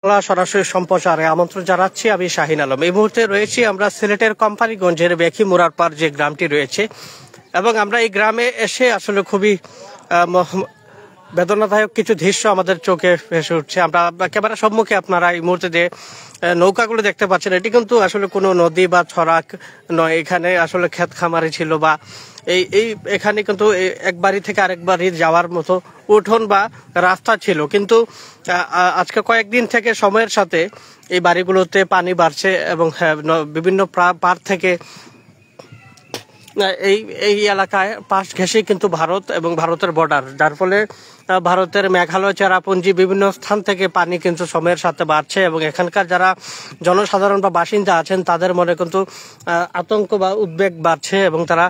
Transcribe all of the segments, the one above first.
সরাসরি সম্প্রচারে আমন্ত্রণ জানাচ্ছি। আমি শাহিন আলম। এই মুহূর্তে রয়েছি আমরা সিলেটের কোম্পানিগঞ্জের বেখি মুরারপাড় যে গ্রামটি রয়েছে, এবং আমরা এই গ্রামে এসে আসলে খুবই বেদনাদায়ক কিছু দৃশ্য আমাদের চোখে ভেসে উঠছে। আমরা ক্যামেরার সম্মুখে আপনারা এই মুহূর্তে যে নৌকাগুলো দেখতে পাচ্ছেন, এটি কিন্তু আসলে কোনো নদী বা ছড়াক নয়। এখানে আসলে ক্ষেত খামারি ছিল, বা এখানে কিন্তু এক বাড়ি থেকে আরেক বাড়ি যাওয়ার মতো উঠোন বা রাস্তা ছিল। কিন্তু আজকে কয়েকদিন থেকে সময়ের সাথে এই বাড়িগুলোতে পানি বাড়ছে, এবং বিভিন্ন পার থেকে এই এই এলাকায় পাশ ঘেঁষে কিন্তু ভারত এবং ভারতের বর্ডার, যার ফলে ভারতের মেঘালয়, চেরাপুঞ্জি বিভিন্ন স্থান থেকে পানি কিন্তু সময়ের সাথে বাড়ছে, এবং এখানকার যারা জনসাধারণ বা বাসিন্দা আছেন তাদের মনে কিন্তু আতঙ্ক বা উদ্বেগ বাড়ছে। এবং তারা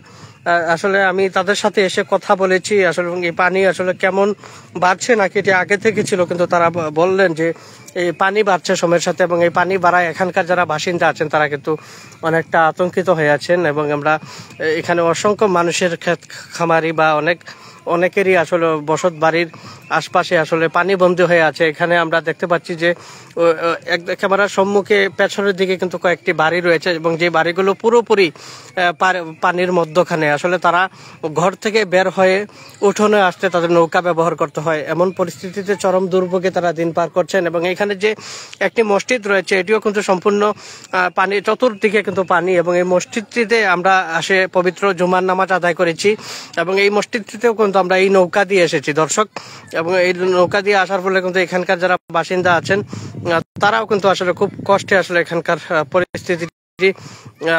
আসলে আমি তাদের সাথে এসে কথা বলেছি আসলে এই পানি আসলে কেমন বাড়ছে, নাকি এটি আগে থেকে ছিল, কিন্তু তারা বললেন যে এই পানি বাড়ছে সময়ের সাথে, এবং এই পানি বাড়ায় এখানকার যারা বাসিন্দা আছেন তারা কিন্তু অনেকটা আতঙ্কিত হয়ে আছেন। এবং আমরা এখানে অসংখ্য মানুষের ক্ষেত খামারি বা অনেকেরই আসলে বসত বাড়ির আশপাশে আসলে পানিবন্দী হয়ে আছে। এখানে আমরা দেখতে পাচ্ছি যে ক্যামেরার সম্মুখে পেছনের দিকে কিন্তু কয়েকটি বাড়ি রয়েছে, এবং যে বাড়িগুলো পুরোপুরি পানির মধ্যখানে। আসলে তারা ঘর থেকে বের হয়ে উঠোনে আসতে তাদের নৌকা ব্যবহার করতে হয়। এমন পরিস্থিতিতে চরম দুর্ভোগে তারা দিন পার করছেন। এবং এখানে যে একটি মসজিদ রয়েছে, এটিও কিন্তু সম্পূর্ণ পানি, চতুর্দিকে কিন্তু পানি। এবং এই মসজিদটিতে আমরা আসে পবিত্র জুমার নামাজ আদায় করেছি, এবং এই মসজিদটিতেও কিন্তু আমরা এই নৌকা দিয়ে এসেছি দর্শক। এবং এই নৌকা দিয়ে আসার ফলে কিন্তু এখানকার যারা বাসিন্দা আছেন তারাও কিন্তু আসলে খুব কষ্টে আসলে এখানকার পরিস্থিতি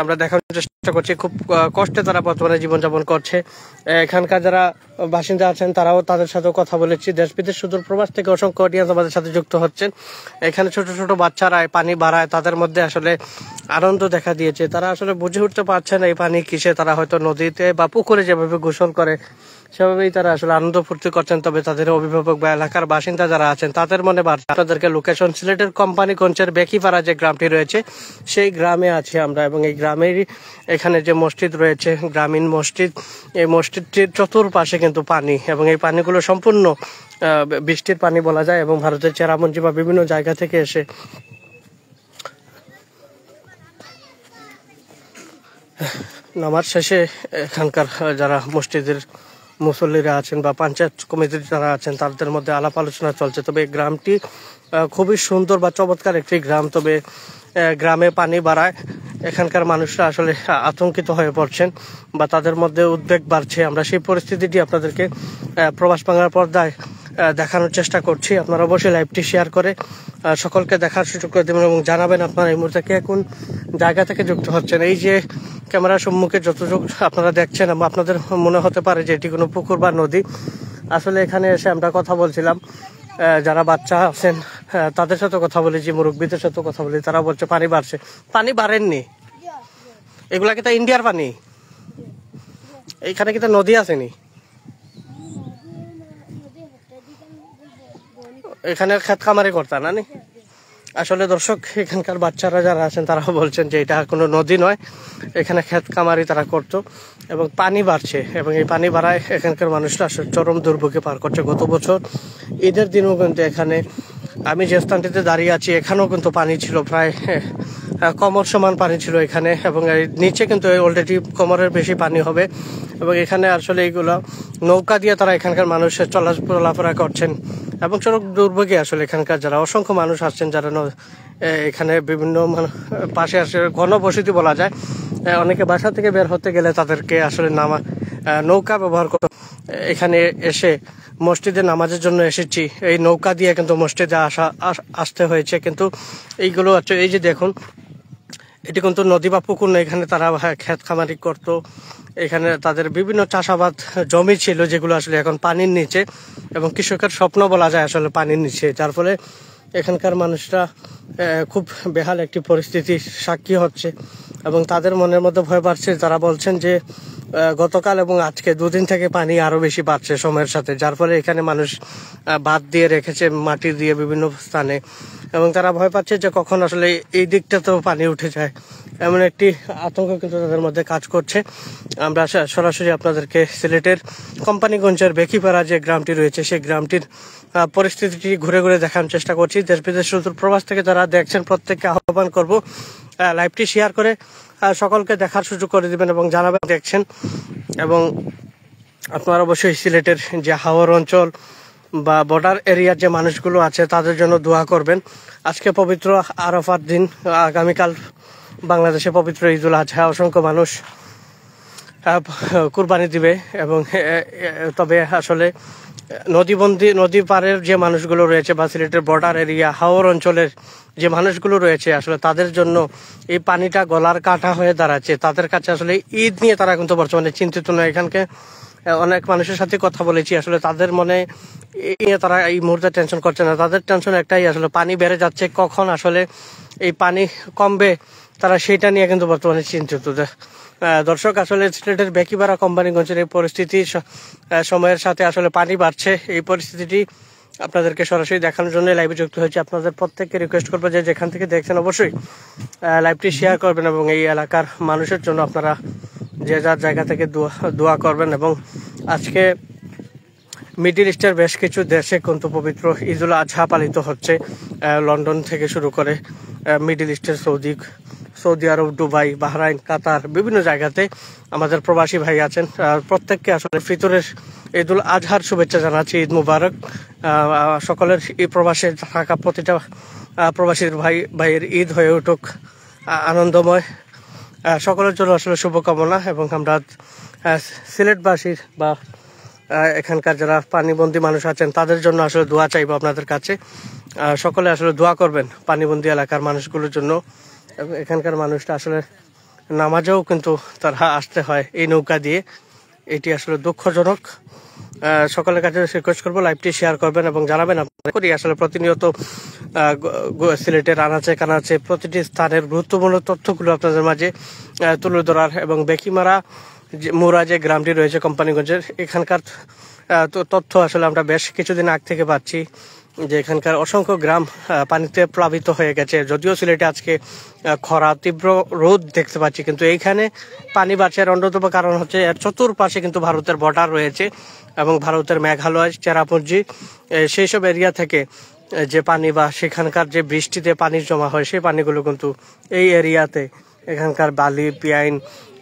আমরা দেখানোর চেষ্টা করছি। খুব কষ্টে তারা বর্তমানে জীবনযাপন করছে। এখানকার যারা বাসিন্দা আছেন তারাও, তাদের সাথেও কথা বলেছি। দেশ বিদেশ সুদূর প্রবাস থেকে অসংখ্য অডিয়েন্স আমাদের সাথে যুক্ত হচ্ছেন। এখানে ছোট ছোট বাচ্চারা পানি বাড়ায়, তাদের মধ্যে আসলে আনন্দ দেখা দিয়েছে। তারা আসলে বুঝে উঠতে পারছেন এই পানি কিসে। তারা হয়তো নদীতে বা পুকুরে যেভাবে গোসল করে সেভাবেই তারা আসলে আনন্দ ফুর্তি করছেন। তবে তাদের অভিভাবক বা এলাকার বাসিন্দা যারা আছেন তাদের মনে বাড়ছে। আপনাদেরকে লোকেশন সিলেটের কোম্পানিগঞ্জের বেখিপাড়া যে গ্রামটি রয়েছে সেই গ্রামে আছি আমরা, এবং এই গ্রামেরই এখানে যে মসজিদ রয়েছে, গ্রামীণ মসজিদ, এই মসজিদটির চতুর্পাশে কিন্তু পানি, এবং এই পানিগুলো সম্পূর্ণ বৃষ্টির পানি বলা যায়, এবং ভারতের চেরাপুঞ্জি বা বিভিন্ন জায়গা থেকে এসে নামাজ শেষে এখানকার যারা মসজিদের মুসল্লিরা আছেন বা পঞ্চায়েত কমিটির যারা আছেন তাদের মধ্যে আলাপ আলোচনা চলছে। তবে এই গ্রামটি খুবই সুন্দর বা চমৎকার একটি গ্রাম। তবে গ্রামে পানি বাড়ায় এখানকার মানুষরা আসলে আতঙ্কিত হয়ে পড়ছেন, বা তাদের মধ্যে উদ্বেগ বাড়ছে। আমরা সেই পরিস্থিতিটি আপনাদেরকে প্রবাস বাংলার পর্দায় দেখানোর চেষ্টা করছি। আপনারা অবশ্যই লাইভটি শেয়ার করে সকলকে দেখার সুযোগ করে দেবেন, এবং জানাবেন আপনারা এই মুহূর্তে কে কোন জায়গা থেকে যুক্ত হচ্ছেন। এই যে ক্যামেরার সম্মুখে যতটুকু আপনারা দেখছেন, আপনাদের মনে হতে পারে যে এটি কোনো পুকুর বা নদী। আসলে এখানে এসে আমরা কথা বলছিলাম, যারা বাচ্চা আছেন তাদের সাথে কথা বলেছি, মুরব্বীদের সাথে কথা বলি, তারা বলছে পানি বাড়ছে। পানি বাড়েননি, এগুলা কি তা ইন্ডিয়ার পানি? এইখানে কি তা নদী আসেনি? এখানে ক্ষেত খামারি করতা না নি? আসলে দর্শক, এখানকার বাচ্চারা যারা আছেন তারা বলছেন যে এটা কোনো নদী নয়, এখানে ক্ষেত খামারি তারা করতো, এবং পানি বাড়ছে, এবং এই পানি বাড়ায় এখানকার মানুষরা চরম দুর্ভোগে পার করছে। গত বছর ঈদের দিনও কিন্তু এখানে আমি যে স্থানটিতে দাঁড়িয়ে আছি এখানেও কিন্তু পানি ছিল, প্রায় কোমর সমান পানি ছিল এখানে, এবং নিচে কিন্তু অলরেডি কোমরের বেশি পানি হবে। এবং এখানে আসলে এইগুলো নৌকা দিয়ে তারা এখানকার মানুষের চলাফেরা করছেন, এবং চরম দুর্ভোগে আসলে এখানকার যারা অসংখ্য মানুষ আসছেন, যারা এখানে বিভিন্ন পাশে আসে ঘনবসতি বলা যায়। অনেকে বাসা থেকে বের হতে গেলে তাদেরকে আসলে নৌকা ব্যবহার করতে। এখানে এসে মসজিদে নামাজের জন্য এসেছি, এই নৌকা দিয়ে কিন্তু মসজিদে আসতে হয়েছে। কিন্তু এইগুলো এই যে দেখুন, এটি কিন্তু নদী বা পুকুর না, এখানে তারা ক্ষেত খামারি করতো। এখানে তাদের বিভিন্ন চাষাবাদ জমি ছিল যেগুলো আসলে এখন পানির নিচে, এবং কৃষকের স্বপ্ন বলা যায় আসলে পানির নিচে। যার ফলে এখানকার মানুষরা খুব বেহাল একটি পরিস্থিতির সাক্ষী হচ্ছে, এবং তাদের মনের মধ্যে ভয় বাড়ছে। তারা বলছেন যে গতকাল এবং আজকে দুদিন থেকে পানি আরো বেশি বাড়ছে সময়ের সাথে, যার ফলে এখানে মানুষ বাঁধ দিয়ে রেখেছে মাটি দিয়ে বিভিন্ন স্থানে, এবং তারা ভয় পাচ্ছে যে কখন আসলে এই দিকটাতেও পানি উঠে যায়। এমন একটি আতঙ্ক কিন্তু তাদের মধ্যে কাজ করছে। আমরা সরাসরি আপনাদেরকে সিলেটের কোম্পানিগঞ্জের বেকিপাড়া যে গ্রামটি রয়েছে সেই গ্রামটির পরিস্থিতিটি ঘুরে ঘুরে দেখানোর চেষ্টা করছি। দেশ বিদেশ সুদূর প্রবাস থেকে যারা দেখছেন প্রত্যেককে আহ্বান করব লাইভটি শেয়ার করে সকলকে দেখার সুযোগ করে দিবেন এবং জানাবেন দেখছেন। এবং আপনারা অবশ্যই সিলেটের যে হাওর অঞ্চল বা বর্ডার এরিয়ার যে মানুষগুলো আছে তাদের জন্য দোয়া করবেন। আজকে পবিত্র আরাফার দিন, আগামীকাল বাংলাদেশে পবিত্র ঈদুল আজহা, অসংখ্য মানুষ কুরবানি দিবে। এবং তবে আসলে নদী পাড়ের যে মানুষগুলো রয়েছে বা সিলেটের বর্ডার এরিয়া হাওর অঞ্চলের যে মানুষগুলো রয়েছে আসলে তাদের জন্য এই পানিটা গলার কাটা হয়ে দাঁড়াচ্ছে। তাদের কাছে আসলে ঈদ নিয়ে তারা কিন্তু বর্তমানে চিন্তিত নয়। এখানকে অনেক মানুষের সাথে কথা বলেছি, আসলে তাদের মনে তারা এই মুহূর্তে টেনশন করছে না। তাদের টেনশন একটাই, আসলে পানি বেড়ে যাচ্ছে, কখন আসলে এই পানি কমবে তারা সেটা নিয়ে কিন্তু বর্তমানে চিন্তিত। দর্শক, আসলে সিলেটের বেকিপাড়া কোম্পানিগঞ্জের এই পরিস্থিতি সময়ের সাথে আসলে পানি বাড়ছে। এই পরিস্থিতিটি আপনাদেরকে সরাসরি দেখানোর জন্য লাইভে যুক্ত হয়েছে। আপনাদের প্রত্যেককে রিকোয়েস্ট করবো যে যেখান থেকে দেখছেন অবশ্যই লাইভটি শেয়ার করবেন এবং এই এলাকার মানুষের জন্য আপনারা যে যার জায়গা থেকে দোয়া করবেন। এবং আজকে মিডল ইস্টের বেশ কিছু দেশে কিন্তু পবিত্র ঈদুল আজহা পালিত হচ্ছে। লন্ডন থেকে শুরু করে মিডল ইস্টের সৌদি আরব, দুবাই, বাহরাইন, কাতার, বিভিন্ন জায়গাতে আমাদের প্রবাসী ভাই আছেন। প্রত্যেককে আসলে ফিতরের ঈদুল আজহার শুভেচ্ছা জানাচ্ছি। ঈদ মুবারক। সকলের এই প্রবাসে থাকা প্রতিটা প্রবাসীর ভাইয়ের ঈদ হয়ে উঠুক আনন্দময়। সকলের জন্য আসলে শুভকামনা। এবং আমরা সিলেটবাসীর বা এখানকার যারা পানিবন্দী মানুষ আছেন তাদের জন্য আসলে দোয়া চাইবো আপনাদের কাছে। সকলে আসলে দোয়া করবেন পানিবন্দী এলাকার মানুষগুলোর জন্য। এবং এখানকার মানুষটা আসলে নামাজেও কিন্তু তারা আসতে হয় এই নৌকা দিয়ে, এটি আসলে দুঃখজনক। সকলের কাছে রিকোয়েস্ট করবো লাইভটি শেয়ার করবেন এবং জানাবেন। আপনারা করি আসলে প্রতিনিয়ত সিলেটের আনাচে কানাচে প্রতিটি স্থানের গুরুত্বপূর্ণ তথ্যগুলো আপনাদের মাঝে তুলে ধরার। এবং বেকিমারা মুরা যে গ্রামটি রয়েছে কোম্পানিগঞ্জের, এখানকার তথ্য আসলে আমরা বেশ কিছুদিন আগ থেকে পাচ্ছি যে এখানকার অসংখ্য গ্রাম পানিতে প্লাবিত হয়ে গেছে। যদিও সিলেটে আজকে খরা, তীব্র রোদ দেখতে পাচ্ছি, কিন্তু এইখানে পানি বাড়ছে। এর অন্যতম কারণ হচ্ছে এর চতুর্পাশে কিন্তু ভারতের বর্ডার রয়েছে এবং ভারতের মেঘালয়, চেরাপুঞ্জি সেই সব এরিয়া থেকে যে পানি বা সেখানকার যে বৃষ্টিতে পানি জমা হয় সেই পানিগুলো কিন্তু এই এরিয়াতে এখানকার বালি, পিয়াইন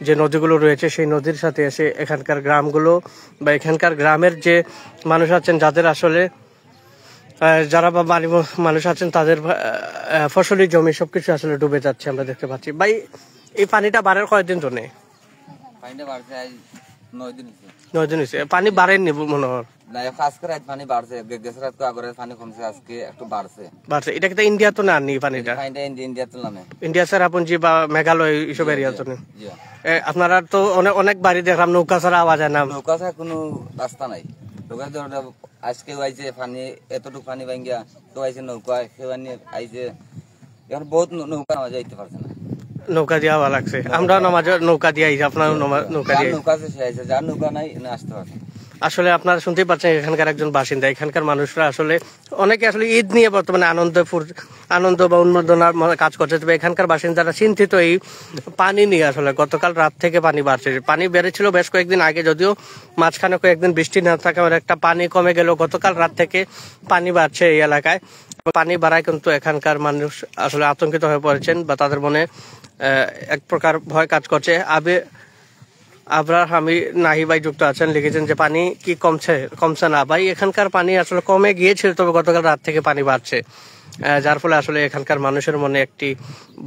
যে নদীগুলো রয়েছে সেই নদীর সাথে এসে এখানকার গ্রামগুলো বা এখানকার গ্রামের যে মানুষ আছেন যাদের আসলে যারা বা বাড়ি মানুষ আছেন তাদের ফসলি জমি সবকিছু আসলে ডুবে যাচ্ছে আমরা দেখতে পাচ্ছি। ভাই, এই পানিটা বাড়ার কয়েকদিন তো নেই? 9 দিন হয়েছে। পানি বাড়েনি মনে হয়? পানি বাড়ছে, বাড়ছে। এটা কিন্তু ইন্ডিয়া তো না নি পানিটা? ইন্ডিয়া চেরাপুঞ্জি বা মেঘালয় এইসব এরিয়া তো নেই। আপনারা তো অনেক বাড়ি দেখলাম নৌকা ছাড়া আওয়াজ হয় না। নৌকা ছাড়া কোনো রাস্তা নাই। আজকে আইছে পানি, এতটুকু পানি ভাঙ্গিয়া তো আইছে নৌকা, সেখানে আইছে এখন বহুত নৌকা নামা যাইতে পারছে না। নৌকা দিয়ে আওয়া লাগছে। আমরা নৌকা দিয়ে আইছি, আপনার নৌকা দিয়ে? নৌকা আছে, যার নৌকা নাই আসতে পারছে। আসলে আপনারা শুনতেই পাচ্ছেন এখানকার একজন বাসিন্দা। এখানকার মানুষরা আসলে অনেকে আসলে ঈদ নিয়ে বর্তমানে আনন্দ বা উন্মাদনার কাজ করছে। তবে এখানকার বাসিন্দারা চিন্তিত এই পানি নিয়ে। আসলে গতকাল রাত থেকে পানি বাড়ছে। পানি বেড়েছিল বেশ কয়েকদিন আগে, যদিও মাঝখানে কয়েকদিন বৃষ্টি না থাকা একটা পানি কমে গেল। গতকাল রাত থেকে পানি বাড়ছে এই এলাকায়। পানি বাড়ায় কিন্তু এখানকার মানুষ আসলে আতঙ্কিত হয়ে পড়েছেন বা তাদের মনে এক প্রকার ভয় কাজ করছে। আমি নাহি ভাই যুক্ত আছেন, লিখেছেন যে পানি কি কমছে না? ভাই, এখানকার পানি আসলে কমে গিয়েছিল, তবে গতকাল রাত থেকে পানি বাড়ছে, যার ফলে আসলে এখানকার মানুষের মনে একটি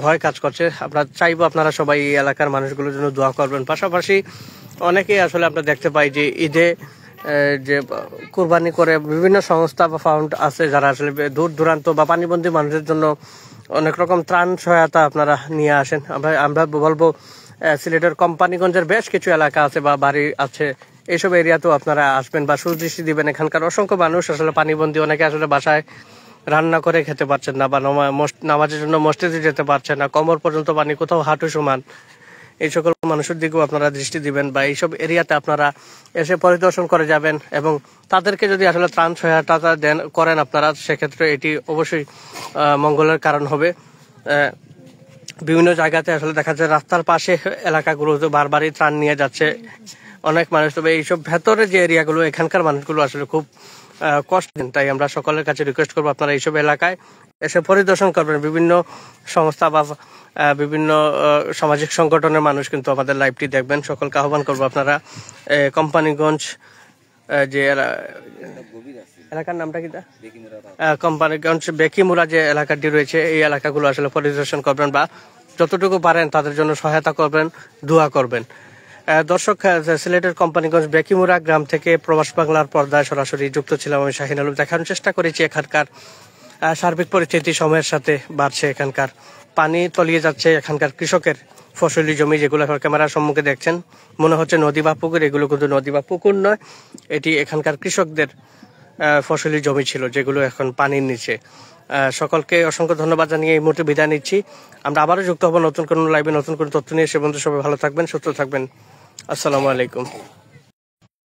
ভয় কাজ করছে। আমরা চাইবো আপনারা সবাই এই এলাকার মানুষগুলোর জন্য দোয়া করবেন। পাশাপাশি অনেকেই আসলে আমরা দেখতে পাই যে ঈদে যে কুরবানি করে বিভিন্ন সংস্থা বা ফাউন্ড আছে যারা আসলে দূর দূরান্ত বা পানিবন্দী মানুষের জন্য অনেক রকম ত্রাণ সহায়তা আপনারা নিয়ে আসেন। আমরা বলবো সিলেটের কোম্পানিগঞ্জের বেশ কিছু এলাকা আছে বা বাড়ি আছে, এইসব এরিয়াতেও আপনারা আসবেন বা সুদৃষ্টি দিবেন। এখানকার অসংখ্য মানুষ আসলে পানিবন্দী, অনেকে আসলে বাসায় রান্না করে খেতে পারছেন না বা নামাজের জন্য মসজিদে যেতে পারছেন না, কোমর পর্যন্ত পানি, কোথাও হাঁটু সমান। এই সকল মানুষের দিকেও আপনারা দৃষ্টি দিবেন বা এইসব এরিয়াতে আপনারা এসে পরিদর্শন করে যাবেন এবং তাদেরকে যদি আসলে ত্রাণ সহায়তা করেন আপনারা, সেক্ষেত্রে এটি অবশ্যই মঙ্গলের কারণ হবে। বিভিন্ন জায়গাতে আসলে দেখা যায় রাস্তার পাশে এলাকাগুলো তো বারবারই ত্রাণ নিয়ে যাচ্ছে অনেক মানুষ। তবে এইসব ভেতরে যে এরিয়াগুলো এখানকার মানুষগুলো আসলে খুব কষ্ট। তাই আমরা সকলের কাছে রিকোয়েস্ট করবো আপনারা এইসব এলাকায় এসে পরিদর্শন করবেন। বিভিন্ন সংস্থা বা বিভিন্ন সামাজিক সংগঠনের মানুষ কিন্তু আমাদের লাইভটি দেখবেন। সকলকে আহ্বান করবো আপনারা কোম্পানিগঞ্জ যে এলাকার নামটা কি কোম্পানিগঞ্জ বেকিমুরা যে এলাকাটি রয়েছে এই এলাকাগুলো আসলে পরিদর্শন করবেন বা যতটুকু পারেন তাদের জন্য সহায়তা করবেন, দোয়া করবেন। দর্শক, সিলেটের কোম্পানিগঞ্জ বেকিমুরা গ্রাম থেকে প্রবাস বাংলার পর্দায় সরাসরি যুক্ত ছিলাম আমি শাহিন আলম। দেখানোর চেষ্টা করেছি এখানকার সার্বিক পরিস্থিতি সময়ের সাথে বাড়ছে, এখানকার পানি তলিয়ে যাচ্ছে, এখানকার কৃষকের ফসলি জমি যেগুলো ক্যামেরার সম্মুখে দেখছেন মনে হচ্ছে নদী বা পুকুর, এগুলো কিন্তু নদী বা পুকুর নয়, এটি এখানকার কৃষকদের ফসলি জমি ছিল যেগুলো এখন পানির নিচে। সকলকে অসংখ্য ধন্যবাদ জানিয়ে এই মুহূর্তে বিদায় নিচ্ছি। আমরা আবারও যুক্ত হব নতুন কোনো লাইভে নতুন কোনো তথ্য নিয়ে। সে বন্ধু সবাই ভালো থাকবেন, সুস্থ থাকবেন। আসসালামু আলাইকুম।